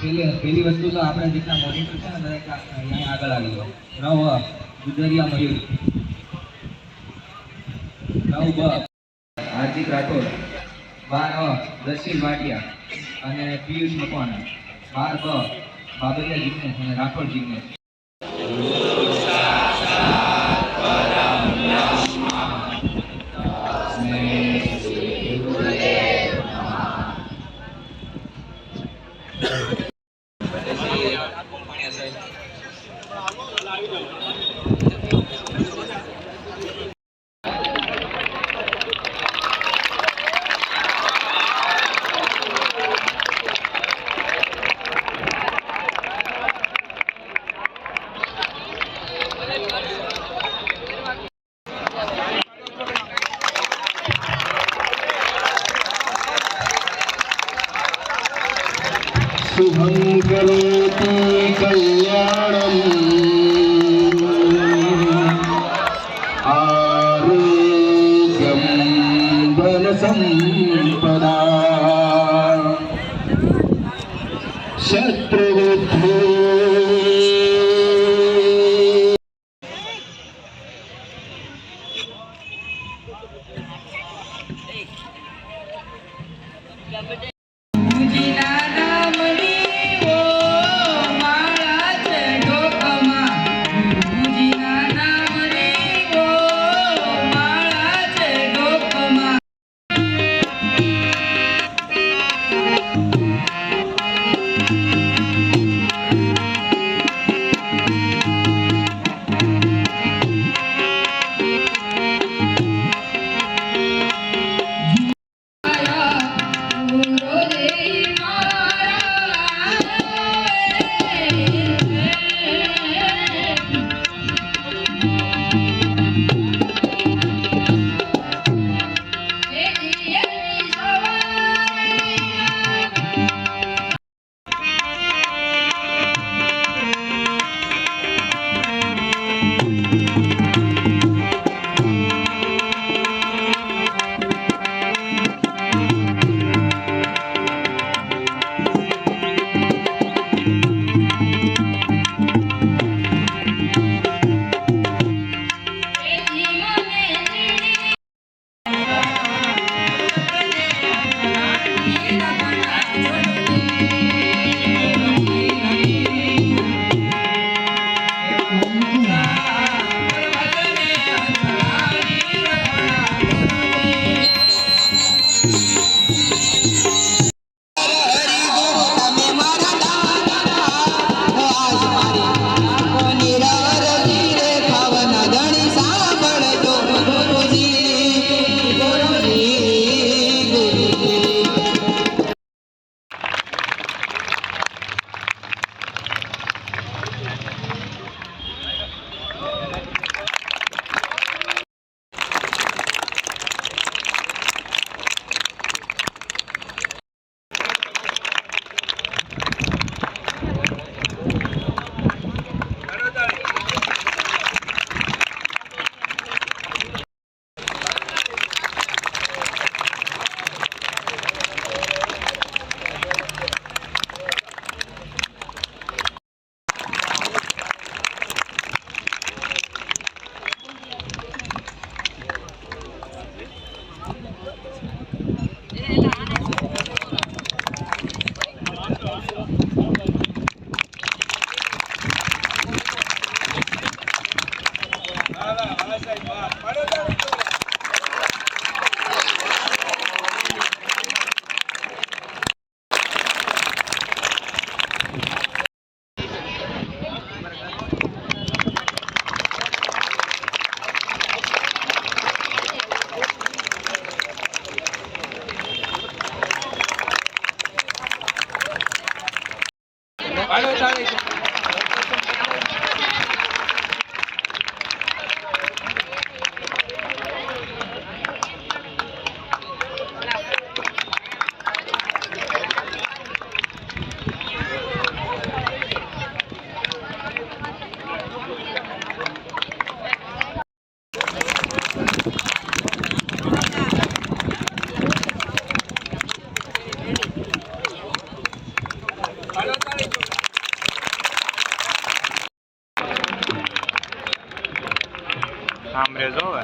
પહેલી વસ્તુ તો આપણે જેટલા મોનિટર છે ને દરેક અહીંયા આગળ આવી ગયો. નવ ગુજરિયા મયુર, નવ બ હાર્દિક રાઠોડ, 12 દશીલ વાટિયા અને પિયુષ મકવાણા, 12 બ બાબરિયા જિગ્નેશ અને રાઠોડ જિગ્નેશ. शुभं करोति कल्याणम् आरोग्यं धनसम्पदा शत्रुबुद्धि આમ રેજો હવે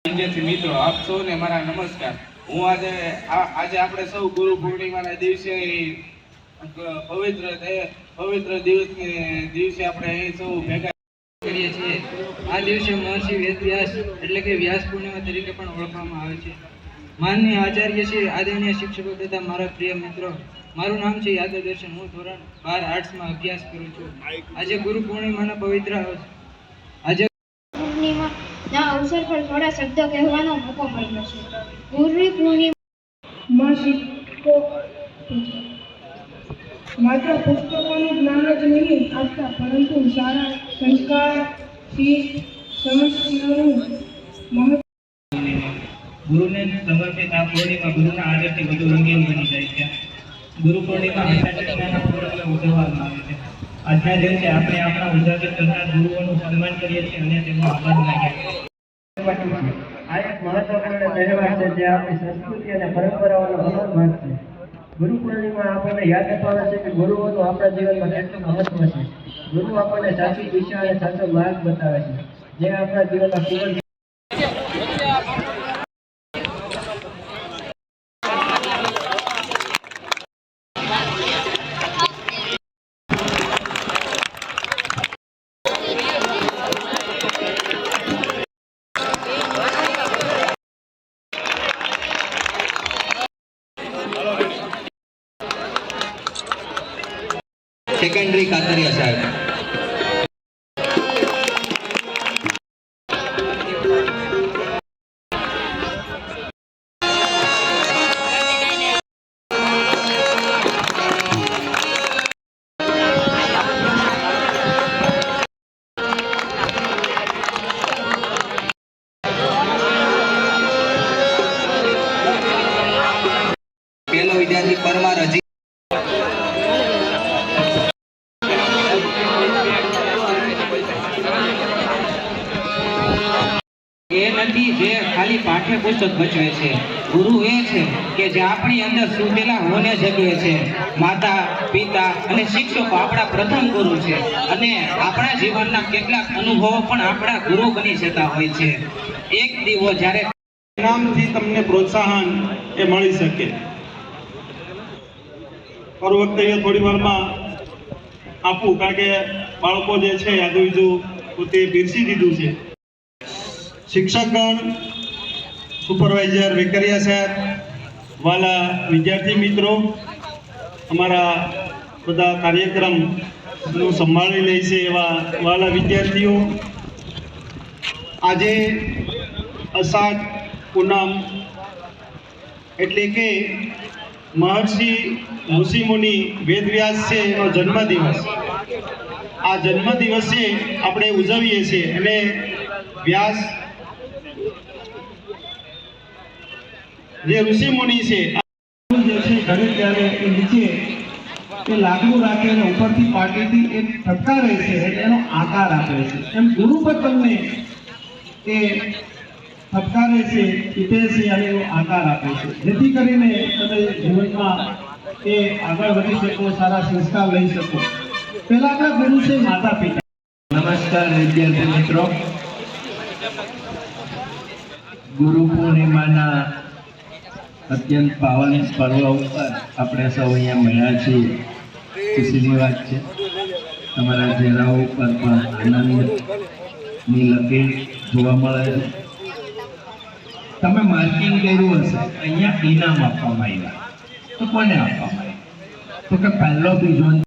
વિદ્યાર્થી મિત્રો, આપ સૌને મારા નમસ્કાર. હું આજે આપણે સૌ ગુરુ પૂર્ણિમાના દિવસે પવિત્ર દિવસે આપણે અહીં સૌ ભેગા કરીએ છીએ. આ દિવસે મહર્ષિ વેદવ્યાસ એટલે કે વ્યાસ પૂર્ણિમા તરીકે પણ ઓળખવામાં આવે છે. માનનીય આચાર્ય શ્રી, આદરણીય શિક્ષકો તથા મારા પ્રિય મિત્રો, મારું નામ છે યાદવ દર્શન. હું ધોરણ 12 આર્ટ્સમાં અભ્યાસ કરું છું. આજે ગુરુ પૂર્ણિમાના પવિત્ર પૂર્ણિમાના અવસર પર થોડા શબ્દો કહેવાનો મોકો મળ્યો છે. ગુરુ પૂર્ણિમા શિક્ષકો માત્ર પુસ્તકોનું જ્ઞાન જ નહીં આપતા, પરંતુ સારા સંસ્કાર, શિસ્ત, સમસ્યાનું મહત્વ ગુરુને સમર્પિત આ પૂર્ણિમા ગુરુના આદરથી વધુ રંગીન બની જાય છે. ગુરુ પૂર્ણિમા ઉજવવામાં આવે છે. આજના દિવસે આપણે આપણા ઉજાગર કરનાર ગુરુઓનું સન્માન કરીએ છીએ અને તેમનો આભાર માનીએ છીએ. આ એક મહત્વપૂર્ણ તહેવાર છે જે આપણી સંસ્કૃતિ અને પરંપરાઓનો અમર ભાગ છે. ગુરુ પૂર્ણિમા આપણને યાદ અપાવે છે કે ગુરુઓનું આપણા જીવનમાં કેટલું મહત્વ છે. ગુરુ આપણને સાચી દિશા અને સાચો માર્ગ બતાવે છે, જે આપણા જીવનમાં ખૂબ જ સેકન્ડરી કાતરિયા સાહેબ. પહેલો વિદ્યાર્થી પરમાર હજી એ નથી જે ખાલી પાઠ્યપુસ્તક ભજવે છે. ગુરુ એ છે કે જે આપણી અંદર સુધેલા હોને જગવે છે. માતા, પિતા અને શિક્ષકો આપણા પ્રથમ ગુરુ છે અને આપણા જીવનના કેટલાક અનુભવો પણ આપણા ગુરુ બની જતા હોય છે. એક દીવો જ્યારે નામથી તમને પ્રોત્સાહન એ મળી શકે. પર વખતે થોડી વારમાં આપું, કારણ કે બાળકો જે છે આ બીજું પોતે પીરસી દીધું છે. શિક્ષકગણ, સુપરવાઇઝર વેકરિયા સાહેબ, વાલા વિદ્યાર્થી મિત્રો, અમારા બધા કાર્યક્રમનું સંભાળી લે છે એવા વાલા વિદ્યાર્થીઓ, આજે અષાઢ પૂનમ એટલે કે મહર્ષિ ઋષિમુનિ વેદવ્યાસ છે એનો જન્મદિવસ. આ જન્મદિવસે આપણે ઉજવીએ છીએ અને વ્યાસ જે ઋષિમુનિ છે ધરે ત્યારે એ નીચે એ લાકડું રાખે અને ઉપરથી પાટીથી એ ફટકારે છે એટલે એનો આકાર આપે છે. એમ ગુરુ પણ તમને એ ફટકારે છે, ઈટે છે અને એનો આકાર આપે છે, જેથી કરીને તમે જીવનમાં એ આગળ વધી શકો, સારા સંસ્કાર લઈ શકો. પહેલા આપણા ગુરુ છે માતા પિતા. નમસ્કાર વિદ્યાર્થી મિત્રો. ગુરુ પૂર્ણિમાના અત્યંત પાવન પર્વ ઉપર આપણે સૌ અહીંયા મળ્યા છીએ. ખુશીની વાત છે. તમારા ચહેરાઓ ઉપર પણ આનંદની લકીર જોવા મળે છે. તમે માર્કિંગ કર્યું હશે, અહીંયા ઇનામ આપવામાં આવ્યા. તો કોને આપવામાં આવ્યા? તો કે પહેલો બીજો